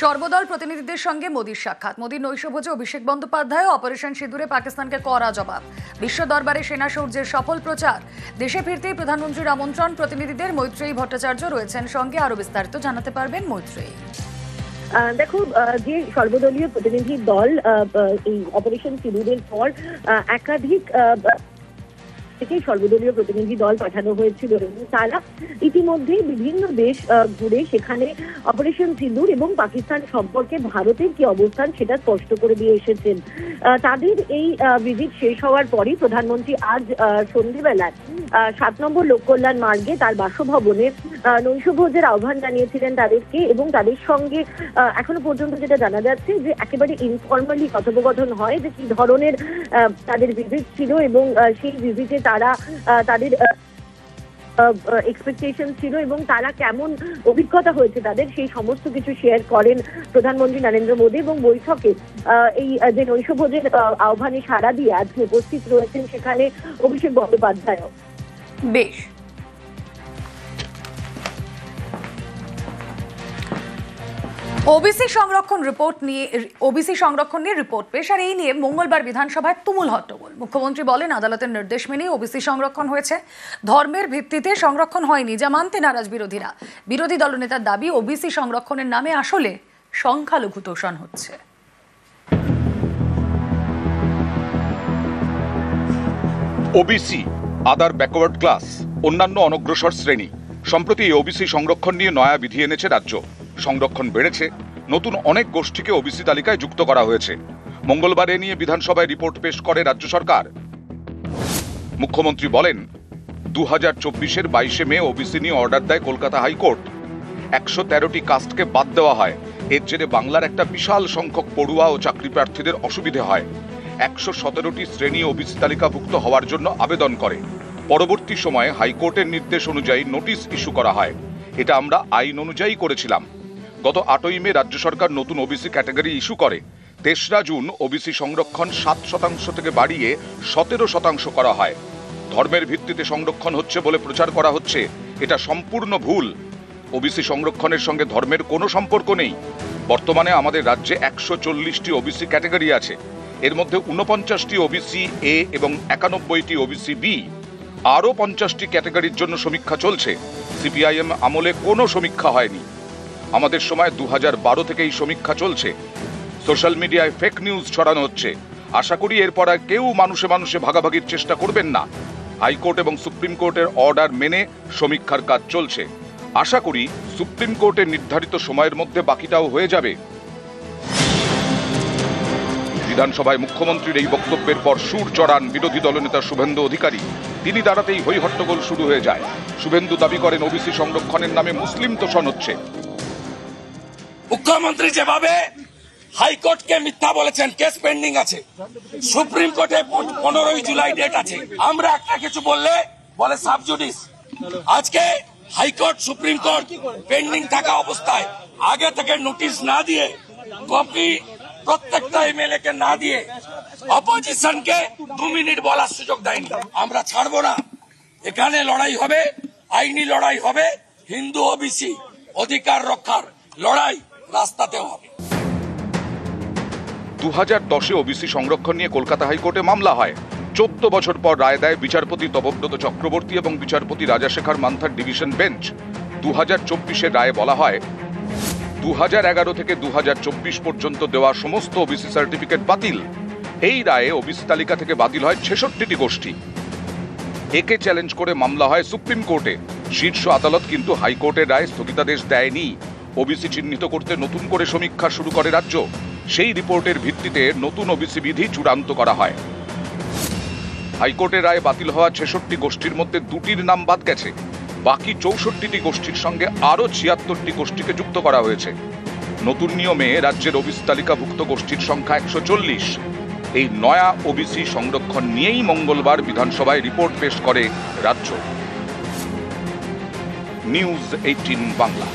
সর্বদল প্রতিনিধিদের সঙ্গে মোদির সাক্ষাৎ। মোদির নৈশভোজে অভিষেক বন্দ্যোপাধ্যায় অপারেশন সিঁদুরে পাকিস্তানকে কড়া জবাব। বিশ্ব দরবারে সেনা শৌর্যের সফল প্রচার। দেশে ফিরতেই প্রধানমন্ত্রীর আমন্ত্রণ প্রতিনিধিদের। মৈত্রেয়ী ভট্টাচার্য রয়েছেন সঙ্গে, আরো বিস্তারিত জানাতে পারবেন মৈত্রেয়ী। দেখো, যে সর্বদলীয় প্রতিনিধি দল এই অপারেশন সিঁদুরের পর একাধিক থেকে সর্বদলীয় প্রতিনিধি দল পাঠানো হয়েছিল এবং তারা ইতিমধ্যেই বিভিন্ন দেশ ঘুরে সেখানে অপারেশন সিঁদুর এবং পাকিস্তান সম্পর্কে ভারতের কি অবস্থান সেটা স্পষ্ট করে দিয়ে এসেছেন। তাদের এই ভিজিট শেষ হওয়ার পরই প্রধানমন্ত্রী আজ সন্ধ্যেবেলায় 7 নম্বর লোককল্যাণ মার্গে তার বাসভবনে নৈশভোজের আহ্বান জানিয়েছিলেন তাদেরকে এবং তাদের সঙ্গে এখনো পর্যন্ত যেটা জানা যাচ্ছে যে একেবারে ইনফর্মালি কথোপকথন হয় যে কি ধরনের তাদের ভিজিট ছিল এবং সেই ভিজিটে তারা তাদের এক্সপেকটেশন ছিল এবং তারা কেমন অভিজ্ঞতা হয়েছে তাদের, সেই সমস্ত কিছু শেয়ার করেন প্রধানমন্ত্রী নরেন্দ্র মোদী। এবং বৈঠকে এই যে নৈশভোজের আহ্বানে সাড়া দিয়ে আজকে উপস্থিত রয়েছেন সেখানে অভিষেক বন্দ্যোপাধ্যায়। বেশ, ওবিসি সংরক্ষণ নিয়ে রিপোর্ট পেশ। আর এই নিয়ে মঙ্গলবার বিধানসভায় তুমুল হট্টগোল। মুখ্যমন্ত্রী বলেন আদালতের নির্দেশ মেনে ওবিসি সংরক্ষণ হয়েছে, ধর্মের ভিত্তিতে সংরক্ষণ হয়নি, যা মানতে নারাজ বিরোধীরা। বিরোধী দলনেতার দাবি ওবিসি সংরক্ষণের নামে আসলে সংখ্যালঘু তোষণ হচ্ছে। ওবিসি, আদার ব্যাকওয়ার্ড ক্লাস, অন্যান্য অনগ্রসর শ্রেণী। সম্প্রতি ওবিসি সংরক্ষণ নিয়ে নয়া বিধি এনেছে রাজ্য। সংরক্ষণ বেড়েছে, নতুন অনেক গোষ্ঠীকে ওবিসি তালিকায় যুক্ত করা হয়েছে। মঙ্গলবার এ নিয়ে বিধানসভায় রিপোর্ট পেশ করে রাজ্য সরকার। মুখ্যমন্ত্রী বলেন 2024-এর 22 মে ওবিসি নিয়ে অর্ডার দেয় কলকাতা হাইকোর্ট। 113টি কাস্টকে বাদ দেওয়া হয়। এর জেরে বাংলার একটা বিশাল সংখ্যক পড়ুয়া ও চাকরি প্রার্থীদের অসুবিধে হয়। 117টি শ্রেণী ওবিসি তালিকাভুক্ত হওয়ার জন্য আবেদন করে। পরবর্তী সময়ে হাইকোর্টের নির্দেশ অনুযায়ী নোটিশ ইস্যু করা হয়। এটা আমরা আইন অনুযায়ী করেছিলাম। গত 8ই মে রাজ্য সরকার নতুন ওবিসি ক্যাটাগরি ইস্যু করে। 3রা জুন ওবিসি সংরক্ষণ 7% থেকে বাড়িয়ে 17% করা হয়। ধর্মের ভিত্তিতে সংরক্ষণ হচ্ছে বলে প্রচার করা হচ্ছে, এটা সম্পূর্ণ ভুল। ওবিসি সংরক্ষণের সঙ্গে ধর্মের কোনো সম্পর্ক নেই। বর্তমানে আমাদের রাজ্যে 140টি ওবিসি ক্যাটাগরি আছে। এর মধ্যে 49টি ওবিসি এ এবং 91টি ওবিসি বি। আরও 50টি ক্যাটাগরির জন্য সমীক্ষা চলছে। সিপিআইএম আমলে কোনো সমীক্ষা হয়নি। আমাদের সময় 2012 থেকে এই সমীক্ষা চলছে। সোশ্যাল মিডিয়ায় ফেক নিউজ ছড়ানো হচ্ছে। আশা করি এরপর আর কেউ মানুষে মানুষে ভাগাভাগির চেষ্টা করবেন না। হাইকোর্ট এবং সুপ্রিম কোর্টের অর্ডার মেনে সমীক্ষার কাজ চলছে। আশা করি সুপ্রিম কোর্টের নির্ধারিত সময়ের মধ্যে বাকিটাও হয়ে যাবে। বিধানসভায় মুখ্যমন্ত্রীর এই বক্তব্যের পর সুর চড়ান বিরোধী দলনেতা শুভেন্দু অধিকারী। তিনি দাঁড়াতেই হই হট্টগোল শুরু হয়ে যায়। শুভেন্দু দাবি করেন ওবিসি সংরক্ষণের নামে মুসলিম তোষণ হচ্ছে। মুখ্যমন্ত্রী যেভাবে হাইকোর্টকে মিথ্যা বলেছেন, কেস পেন্ডিং আছে, সুপ্রিম কোর্টে 15ই জুলাই ডেট আছে, আমরা একটা কিছু বললে বলে সাবজুডিস। আজকে হাইকোর্ট সুপ্রিম কোর্ট পেন্ডিং থাকা অবস্থায় আগে থেকে নোটিশ না দিয়ে, কপি প্রত্যেকটা এমএলএ কে না দিয়ে, অপোজিশনকে 2 মিনিট বলার সুযোগ দেয়নি। আমরা ছাড়বো না। এখানে লড়াই হবে, আইনি লড়াই হবে, হিন্দু ওবিসি অধিকার রক্ষার লড়াই রাস্তাতেও হবে। 2010-এ ওবিসি সংরক্ষণ নিয়ে কলকাতা হাইকোর্টে মামলা হয়। 14 বছর পর রায় দেয় বিচারপতি তপব্রত চক্রবর্তী এবং বিচারপতি রাজাশেখর মান্থার ডিভিশন বেঞ্চ। 2024-এর রায়ে বলা হয় 2011 থেকে 2024 পর্যন্ত দেওয়া সমস্ত ওবিসি সার্টিফিকেট বাতিল। এই রায়ে ওবিসি তালিকা থেকে বাতিল হয় 66টি গোষ্ঠী। একে চ্যালেঞ্জ করে মামলা হয় সুপ্রিম কোর্টে। শীর্ষ আদালত কিন্তু হাইকোর্টের রায়ে স্থগিতাদেশ দেয়নি। ওবিসি চিহ্নিত করতে নতুন করে সমীক্ষা শুরু করে রাজ্য। সেই রিপোর্টের ভিত্তিতে নতুন ওবিসি বিধি চূড়ান্ত করা হয়। হাইকোর্টের রায়ে বাতিল হওয়া 66টি গোষ্ঠীর মধ্যে 2টির নাম বাদ গেছে। বাকি 64টি গোষ্ঠীর সঙ্গে আরও 76টি গোষ্ঠীকে যুক্ত করা হয়েছে। নতুন নিয়মে রাজ্যের ওবিসি তালিকাভুক্ত গোষ্ঠীর সংখ্যা 140। এই নয়া ওবিসি সংরক্ষণ নিয়েই মঙ্গলবার বিধানসভায় রিপোর্ট পেশ করে রাজ্য। নিউজ 18 বাংলা।